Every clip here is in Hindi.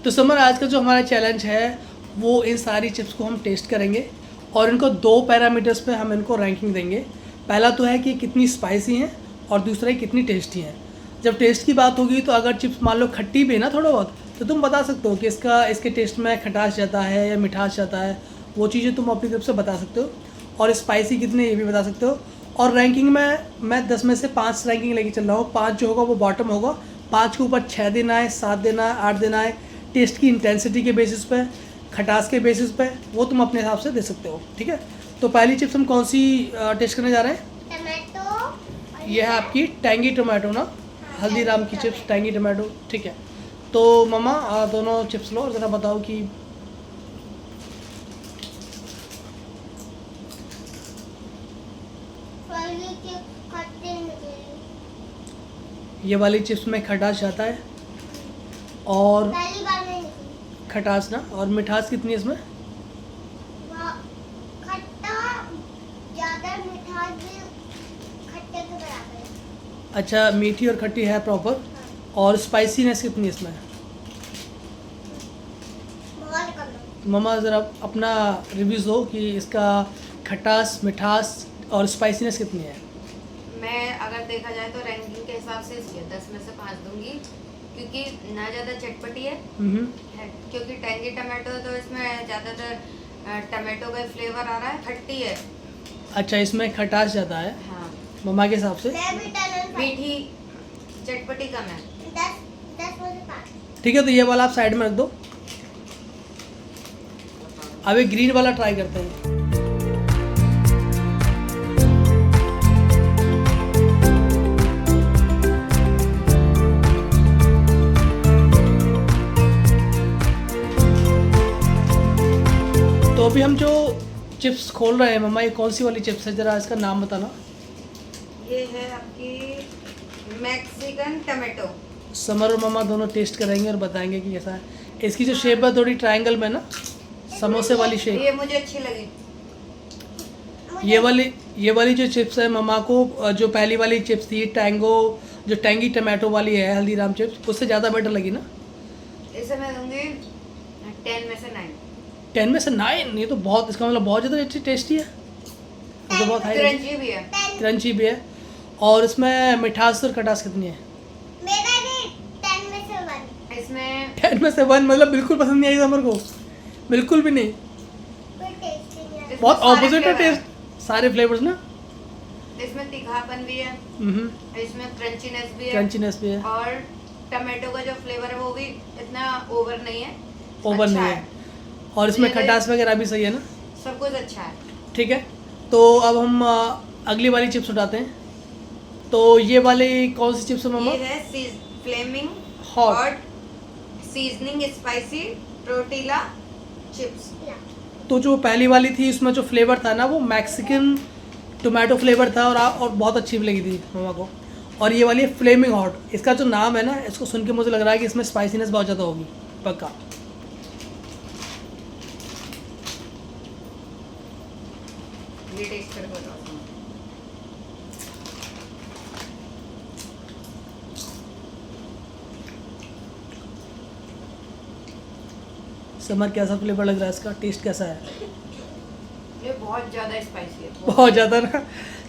तो समर आज का जो हमारा चैलेंज है वो इन सारी चिप्स को हम टेस्ट करेंगे और इनको 2 पैरामीटर्स पे हम इनको रैंकिंग देंगे। पहला तो है कि कितनी स्पाइसी हैं और दूसरा है कितनी टेस्टी हैं। जब टेस्ट की बात होगी तो अगर चिप्स मान लो खट्टी भी है ना थोड़ा बहुत, तो तुम बता सकते हो कि इसके टेस्ट में खटास ज़्यादा है या मिठास ज़्यादा है, वो चीज़ें तुम अपनी तरफ से बता सकते हो। और स्पाइसी कितने ये भी बता सकते हो। और रैंकिंग में मैं 10 में से 5 रैंकिंग लेके चल रहा हूँ। 5 जो होगा वो बॉटम होगा, 5 के ऊपर 6 देना है, 7 देना है, 8 देना है। टेस्ट की इंटेंसिटी के बेसिस पे, खटास के बेसिस पे वो तुम अपने हिसाब से दे सकते हो, ठीक है। तो पहली चिप्स हम कौन सी टेस्ट करने जा रहे हैं? टमाटो। ये है आपकी टैंगी टोमेटो ना, हल्दीराम की चिप्स टैंगी टोमेटो, ठीक है। तो मम्मा दोनों चिप्स लो और ज़रा बताओ कि ये वाली चिप्स में खटास जाता है और पहली बार में निकली। खटास ना, और मिठास कितनी है इसमें? खट्टा ज्यादा, मिठास भी खट्टे के बराबर है। अच्छा, मीठी और खट्टी है प्रॉपर। और स्पाइसीनेस कितनी है इसमें? बहुत कम है। मम्मा ज़रा अपना रिव्यूज़ दो कि इसका खटास, मिठास और स्पाइसीनेस कितनी है। मैं अगर देखा जाए तो रैंकिंग के हिसाब से इसलिए 10 में से 5 दूंगी, क्योंकि ना ज़्यादा चटपटी है, क्योंकि टैंगी टमाटो तो इसमें ज़्यादातर टमाटो का फ्लेवर आ रहा है, खट्टी है। अच्छा, इसमें खटास ज़्यादा है हाँ, मम्मा के हिसाब से। मैं भी 10 मीठी चटपटी कम है। 10 में से 5। ठीक है, तो ये वाला आप साइड में रख दो। अब एक ग्रीन वाला ट्राई करते हैं। तो अभी हम जो चिप्स खोल रहे हैं मम्मा, ये कौन सी वाली चिप्स है, ज़रा इसका नाम बताना। ये है आपकी मैक्सिकन टमाटो। समर और मम्मा दोनों टेस्ट करेंगे और बताएंगे कि कैसा है। इसकी जो शेप है थोड़ी ट्रायंगल में ना, समोसे वाली शेप। ये मुझे अच्छी लगी। ये वाली जो चिप्स है मम्मा को, जो पहली वाली चिप्स थी टैंगो, जो टैंगी टमाटो वाली है हल्दीराम चिप्स, उससे ज़्यादा बेटर लगी ना। इसे मैं दूंगी 10 में से 9। 10 में से 9? ये तो बहुत, इसका मतलब बहुत ज़्यादा अच्छी टेस्टी है। ये तो बहुत हाई क्रंची भी है। क्रंची भी है। और इसमें मिठास और खटास कितनी है? मेरा भी 10 में से 1। इसमें 10 में से 1 मतलब बिल्कुल पसंद नहीं आई समर को, बिल्कुल भी नहीं। कोई टेस्ट नहीं है। बहुत सारे ऑपोजिट है flavor हैं। टेस्ट, सारे फ्लेवर्स ना। इसमें तीखापन भी है, इसमें क्रंचीनेस भी है, क्रंचीनेस भी है, और टमाटो का जो फ्लेवर है वो भी इतना ओवर नहीं है, ओवर अच्छा नहीं है। और इसमें ये खटास वगैरह भी सही है ना। सब कुछ अच्छा है। ठीक है, तो अब हम अगली वाली चिप्स उठाते हैं। तो ये वाली कौन सी चिप्स है मम्मा? ये है flaming Hot। Hot seasoning spicy tortilla chips. तो जो पहली वाली थी उसमें जो फ्लेवर था ना वो मैक्सिकन टोमेटो फ्लेवर था और बहुत अच्छी भी लगी थी मम्मा को। और ये वाली फ्लेमिंग हॉट, इसका जो नाम है ना, इसको सुन के मुझे लग रहा है कि इसमें स्पाइसीनेस बहुत ज़्यादा होगी पक्का। ये टेस्ट करके बताओ। समर कैसा फ्लेवर लग रहा है इसका, टेस्ट कैसा है? ये बहुत ज़्यादा स्पाइसी है, बहुत ज़्यादा ना,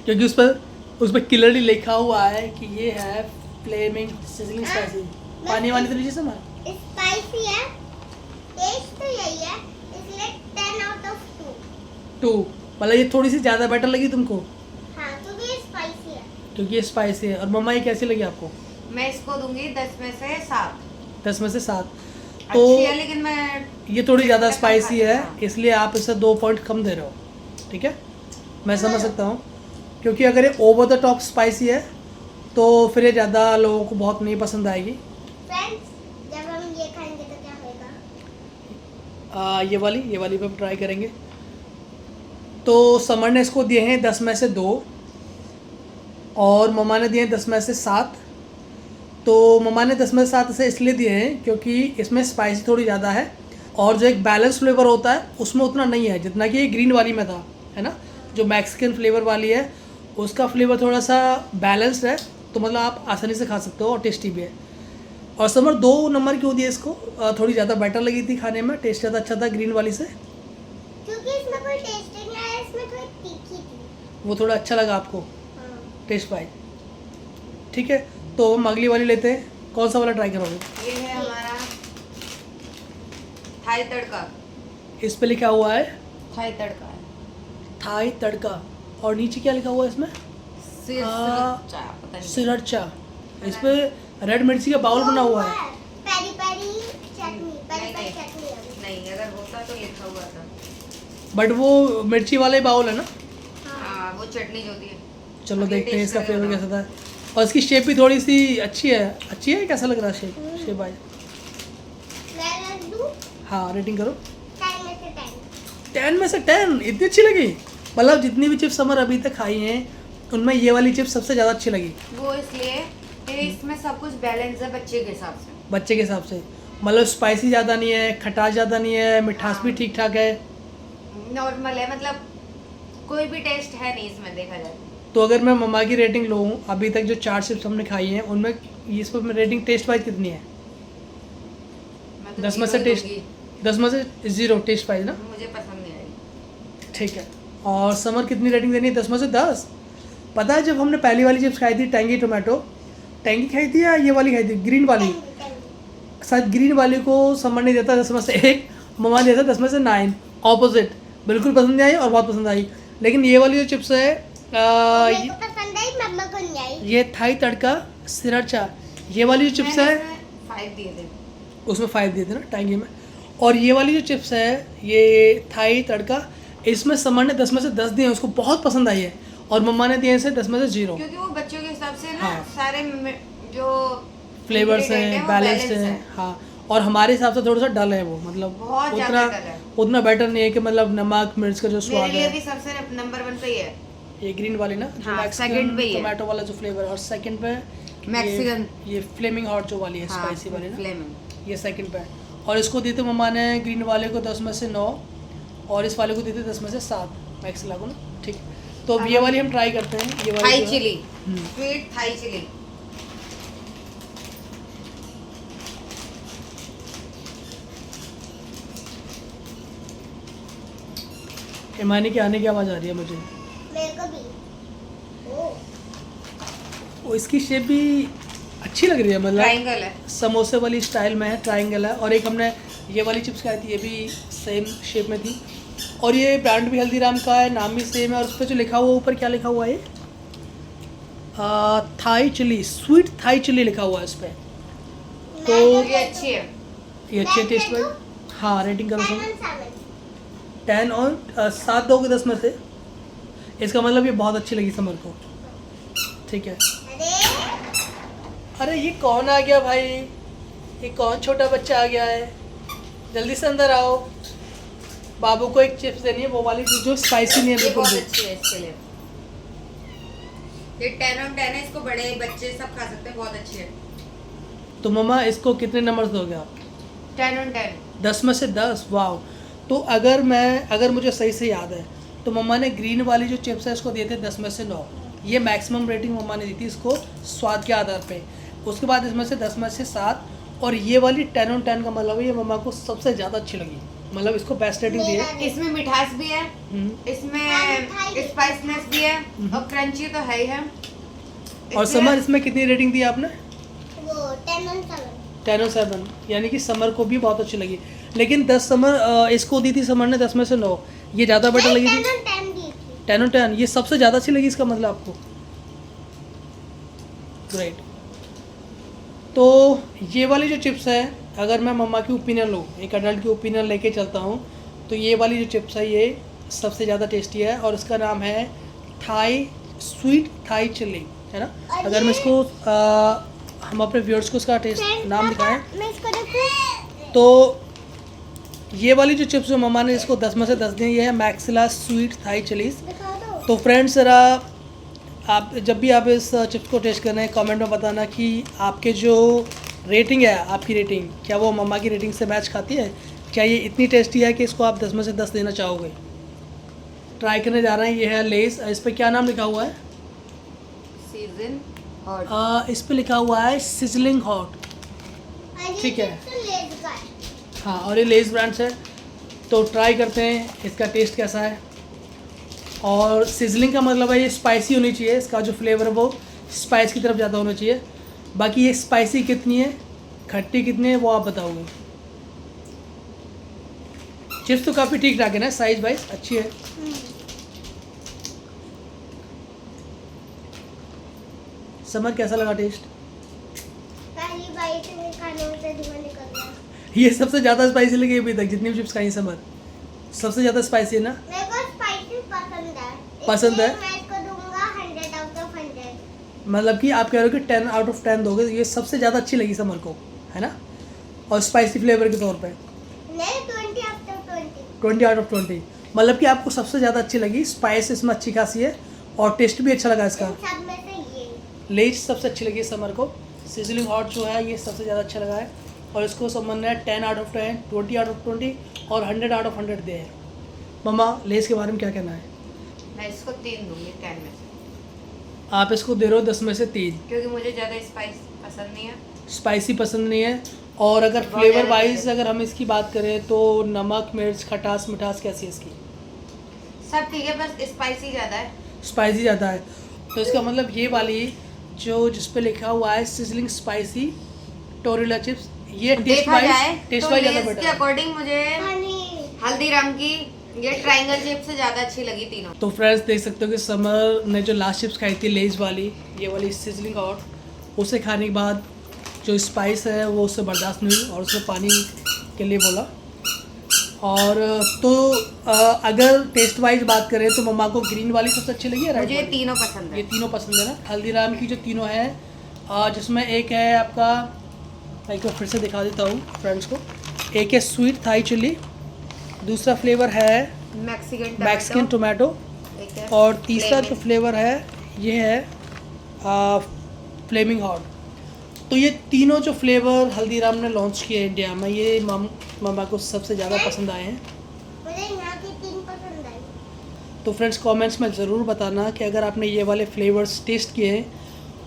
क्योंकि उस पर क्लियरली लिखा हुआ है कि ये है फ्लेमिंग सिजलिंग स्पाइसी। पानी वानी तो लीजिए समर। स्पाइसी है, टेस्ट तो यही है, इसलिए 10 आउट ऑफ 2 मतलब ये थोड़ी सी ज़्यादा बेटर लगी तुमको 2। हाँ, क्योंकि ये स्पाइसी है। क्योंकि ये स्पाइसी है। और मम्मा ये कैसी लगी आपको? मैं इसको दूंगी 10 में से 7। 10 में से 7। अच्छी है, तो लेकिन मैं ये थोड़ी ज़्यादा कम स्पाइसी है, खाती हूँ। इसलिए आप इसे 2 पॉइंट कम दे रहे हो, ठीक है। मैं समझ सकता हूँ, क्योंकि अगर ये ओवर द टॉप स्पाइसी है तो फिर ये ज़्यादा लोगों को बहुत नहीं पसंद आएगी। फ्रेंड्स, जब हम ये खाएंगे तो क्या होगा? ये वाली भी हम ट्राई करेंगे। तो समर ने इसको दिए हैं 10 में से 2 और मम्मा ने दिए हैं 10 में से 7। तो मम्मा ने 10 में से 7 इसे इसलिए दिए हैं क्योंकि इसमें स्पाइसी थोड़ी ज़्यादा है और जो एक बैलेंस फ्लेवर होता है उसमें उतना नहीं है जितना कि ये ग्रीन वाली में था, है ना। जो मैक्सिकन फ्लेवर वाली है उसका फ्लेवर थोड़ा सा बैलेंस्ड है, तो मतलब आप आसानी से खा सकते हो और टेस्टी भी है। और समर 2 नंबर क्यों दिया इसको? थोड़ी ज़्यादा बेटर लगी थी खाने में, टेस्ट ज़्यादा अच्छा था ग्रीन वाली से। क्योंकि इसमें कोई टेस्ट नहीं आया, इसमें थोड़ी तीखी थी। वो थोड़ा अच्छा लगा आपको हाँ। Taste wise. ठीक है, तो हम अगली वाली लेते हैं। कौन सा वाला ट्राई करोगे? ये है हमारा थाई तड़का। इस पे लिखा हुआ है थाई तड़का है। थाई तड़का, और नीचे क्या लिखा हुआ है इसमें? सिरचा, पता नहीं। सिरचा। इस पे रेड मिर्ची का बाउल बना हुआ है। पेरी पेरी चटनी, पेरी नहीं, पेरी नहीं। चटनी है। नहीं, अगर होता तो लिखा हुआ था। बट वो मिर्ची वाले बाउल है ना। हाँ, वो चटनी जो होती है। चलो अभी देखते हैं taste इसका करें फ्लेवर बताओ। कैसा था। और इसकी शेप भी थोड़ी सी अच्छी है। अच्छी है, कैसा लग रहा है शेप? शेप भाई मैं दूं हाँ, रेटिंग करो। 10 में से 10। 10 में से 10 इतनी अच्छी लगी? मतलब जितनी भी चिप्स समर अभी तक खाई हैं उनमें ये वाली चिप्स सबसे ज़्यादा अच्छी लगी वो इसलिए कि इसमें सब कुछ बैलेंस है बच्चे के हिसाब से। बच्चे के हिसाब से। मतलब स्पाइसी ज़्यादा नहीं है, खटास ज़्यादा नहीं है, मिठास भी ठीक ठाक है। नॉर्मल है, मतलब कोई भी टेस्ट है नहीं इसमें देखा जाए। तो अगर मैं मम्मा की रेटिंग लूँ, अभी तक जो 4 चिप्स हमने खाई हैं उनमें इस पर रेटिंग टेस्ट वाइज कितनी है? मैं तो 10 में से zero ही टेस्ट दूंगी। 10 में से 0 टेस्ट वाइज ना। मुझे पसंद नहीं आई। ठीक है, और समर कितनी रेटिंग देनी है? 10 में से 10। पता है जब हमने पहली वाली चिप्स खाई थी टैंगी टोमेटो, टैंगी खाई थी या ये वाली खाई थी ग्रीन वाली? शायद ग्रीन वाली को समर ने देता 10 में से 1, मम्मा ने देता 10 में से 9। ऑपोजिट, बिल्कुल पसंद नहीं आई और बहुत पसंद आई। लेकिन ये वाली जो चिप्स है मेरे को पसंद आई, मम्मा को नहीं आई। ये थाई तड़का सिरचा, ये वाली जो चिप्स है 5 दिए थे। उसमें 5 दिए थे ना टैंगी में। और ये वाली जो चिप्स है ये थाई तड़का, इसमें समर ने 10 में से 10 दिए हैं, उसको बहुत पसंद आई है। और मम्मा ने दिए इसे 10 में से 0। क्योंकि वो बच्चों के हिसाब से ना हाँ। सारे जो फ्लेवर्स ingredient हैं, वो बैलेंस्ड balance हैं। हाँ, और हमारे हिसाब से थोड़ा सा डल है वो, मतलब बहुत उतना ज़्यादा डल है। उतना बेटर नहीं है कि मतलब नमक मिर्च का जो मेरे स्वाद लिए है। भी सबसे नंबर 1 पे ही है। ये ग्रीन वाली ना, जो हाँ, मैक्सिकन second पे ही है। टोमेटो वाला जो फ्लेवर है, और सेकंड पे मैक्सिकन। ये फ्लेमिंग हॉट जो वाली है, हाँ, स्पाइसी वाली ना, फ्लेमिंग। ये सेकंड पे है। और इसको दी थी मम्मा ने ग्रीन वाले को 10 में से 9, और इस वाले को दी थी 10 में से 7 मैक्सिला को ना। ठीक, तो अब ये वाली हम ट्राई करते हैं। ये वाली थाई जो है- chilli, hmm. Sweet Thai chilli. Himani के आने की आवाज़ आ रही है मुझे। मेरे को भी। ओ, वो इसकी शेप भी अच्छी लग रही है, मतलब ट्रायंगल है। समोसे वाली स्टाइल में है, ट्रायंगल है। और एक हमने ये वाली चिप्स खाई थी, ये भी सेम शेप में थी। और ये ब्रांड भी हल्दीराम का है, नाम भी सेम है। और उस पर जो लिखा हुआ ऊपर क्या लिखा हुआ है, Thai chilli, sweet Thai chilli लिखा हुआ है इस पर। तो ये अच्छी है। ये अच्छे मैं टेस्ट दे में। हाँ, रेटिंग करो तुम। 7। 10 और 7 दोगे 10 में से। इसका मतलब ये बहुत अच्छी लगी समर को। ठीक है। अरे अरे ये कौन आ गया भाई? ये कौन छोटा बच्चा आ गया है? जल्दी से अंदर आओ। बाबू को एक चिप्स देनी है, वो वाली जो स्पाइसी नहीं है ये बिल्कुल बहुत भी। अच्छी है इसके लिए। ये 10 on 10 है, इसको बड़े बच्चे सब खा सकते हैं, बहुत अच्छी है। तो मम्मा इसको कितने नंबर दोगे आप? 10 on 10। 10 में से 10। वाह। तो अगर मुझे सही से याद है तो मम्मा ने ग्रीन वाली जो चिप्स है इसको दिए थे 10 में से 9। ये मैक्सिमम रेटिंग मम्मा ने दी थी इसको स्वाद के आधार पे। उसके बाद इसमें से 10 में से 7, और ये वाली 10 on 10 का मतलब है ये मम्मा को सबसे ज़्यादा अच्छी लगी, मतलब इसको बेस्ट रेटिंग दी है। इसमें मिठास भी है, हम्म। इसमें स्पाइसनेस भी है, और क्रंची तो है ही है। और समर इसमें कितनी रेटिंग दी आपने? वो 10 on 7। 10 और 7, यानी कि समर को भी बहुत अच्छी लगी। लेकिन 10 समर इसको दी थी समर ने 10 में से 9, ये ज़्यादा बेटर लगी थी। 10 on 10 दी थी। 10 और 10 ये सबसे ज़्यादा अच्छी लगी इसका मतलब आपको। ग्रेट। तो ये वाली जो चिप्स है, अगर मैं मम्मा की ओपिनियन लूँ, एक अडल्ट की ओपिनियन लेके चलता हूँ, तो ये वाली जो चिप्स है ये सबसे ज़्यादा टेस्टी है। और इसका नाम है स्वीट थाई चिली, है ना। अगर मैं इसको हम अपने व्यूअर्स को इसका टेस्ट नाम दिखाएं, मैं इसको देखूं। तो ये वाली जो चिप्स जो मम्मा ने इसको 10 में से 10 दी, ये है मैक्सिला स्वीट थाई चिलीज़। दिखा दो। तो फ्रेंड्स ज़रा आप जब भी आप इस चिप्स को टेस्ट करना है कमेंट में बताना कि आपके जो रेटिंग है, आपकी रेटिंग क्या वो मम्मा की रेटिंग से मैच खाती है? क्या ये इतनी टेस्टी है कि इसको आप 10 में से 10 देना चाहोगे? ट्राई करने जा रहे हैं। ये है लेस, इस पर क्या नाम लिखा हुआ है? Season hot. इस पे लिखा हुआ है सिजलिंग हॉट। ठीक है। तो लेज का है। हाँ, और ये लेस ब्रांड्स है, तो ट्राई करते हैं इसका टेस्ट कैसा है। और सिजलिंग का मतलब है ये स्पाइसी होनी चाहिए, इसका जो फ्लेवर है वो स्पाइस की तरफ ज़्यादा होना चाहिए। बाकी ये स्पाइसी कितनी है, खट्टी कितनी है, वो आप बताओगे। चिप्स तो काफ़ी ठीक ठाक है ना, साइज वाइज अच्छी है। समर कैसा लगा टेस्ट? पहली बाइट में खाने से धुआं निकल रहा है। ये सबसे ज़्यादा स्पाइसी लगी अभी तक जितनी भी चिप्स खाई समर, सबसे ज़्यादा स्पाइसी है ना? मेरे को स्पाइसी पसंद है। पसंद है? इसलिए मैं इसको दूंगा 100 आउट ऑफ 100। मतलब कि आप कह रहे हो कि 10 आउट ऑफ 10 दोगे, ये सबसे ज़्यादा अच्छी लगी समर को, है ना? और स्पाइसी फ्लेवर के तौर पे नहीं, 20 आउट ऑफ 20। 20 आउट ऑफ 20, मतलब कि आपको सबसे ज़्यादा अच्छी लगी, स्पाइस इसमें अच्छी खासी है और टेस्ट भी अच्छा लगा इसका। इन सब में से ये लेज सबसे अच्छी लगी समर को, सिजलिंग हॉट जो है ये सबसे ज़्यादा अच्छा लगा है, और इसको समर ने 10 आउट ऑफ 10, 20 आउट ऑफ 20 और 100 आउट ऑफ 100 दिए हैं। मम्मा, लेज के बारे में क्या कहना है? मैं इसको 3 दूंगी 10 में से, आप इसको दे रहे हो 10 में से 3, क्योंकि मुझे ज़्यादा स्पाइस पसंद नहीं है। स्पाइसी पसंद नहीं है। और अगर बहुत फ्लेवर ज़्यादा वाइज तीखा। अगर हम इसकी बात करें तो नमक, मिर्च, खटास, मिठास कैसी है इसकी? सब ठीक है, बस स्पाइसी ज़्यादा है। स्पाइसी ज़्यादा है, तो इसका मतलब ये वाली जो जिस पे लिखा हुआ है सिजलिंग स्पाइसी टोरिला चिप्स, ये टेस्ट देखा जाए वाइज तो ज़्यादा लेस बेटर के है। अकॉर्डिंग मुझे हनी। हल्दीराम की ये ट्रायंगल चिप से ज़्यादा अच्छी लगी तीनों। तो फ्रेंड्स देख सकते हो कि समर ने जो लास्ट चिप्स खाई थी लेज वाली, ये वाली सिजलिंग हॉट, उसे खाने के बाद जो स्पाइस है वो उससे बर्दाश्त नहीं हुई और उसने पानी के लिए बोला। और तो अगर टेस्ट वाइज बात करें तो मम्मा को ग्रीन वाली सबसे अच्छी लगी है, राइट मुझे ये वाली? तीनों पसंद ये है। तीनों पसंद है ना। हल्दीराम की जो तीनों है, जिसमें एक है आपका, मैं एक बार फिर से दिखा देता हूँ फ्रेंड्स को, एक है स्वीट थाई चिली, दूसरा फ्लेवर है मैक्सिकन टोमेटो, एक है और तीसरा जो Flaming। फ्लेवर है ये है फ्लेमिंग हॉट। तो ये तीनों जो फ्लेवर हल्दीराम ने लॉन्च किए इंडिया में, ये मामा को सबसे ज़्यादा पसंद आए हैं। मुझे यहाँ की 3 पसंद आई। तो फ्रेंड्स कमेंट्स में ज़रूर बताना कि अगर आपने ये वाले फ्लेवर्स टेस्ट किए हैं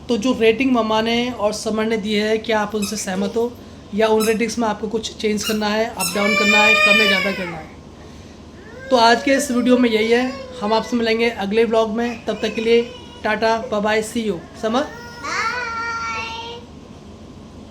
तो जो रेटिंग मम्मा ने और समर ने दी है, क्या आप उनसे सहमत हो, या उन रेटिंग्स में आपको कुछ चेंज करना है, अप डाउन करना है, कम या ज़्यादा करना है। तो आज के इस वीडियो में यही है, हम आपसे मिलेंगे अगले व्लॉग में, तब तक के लिए tata bye bye, see you. Summer.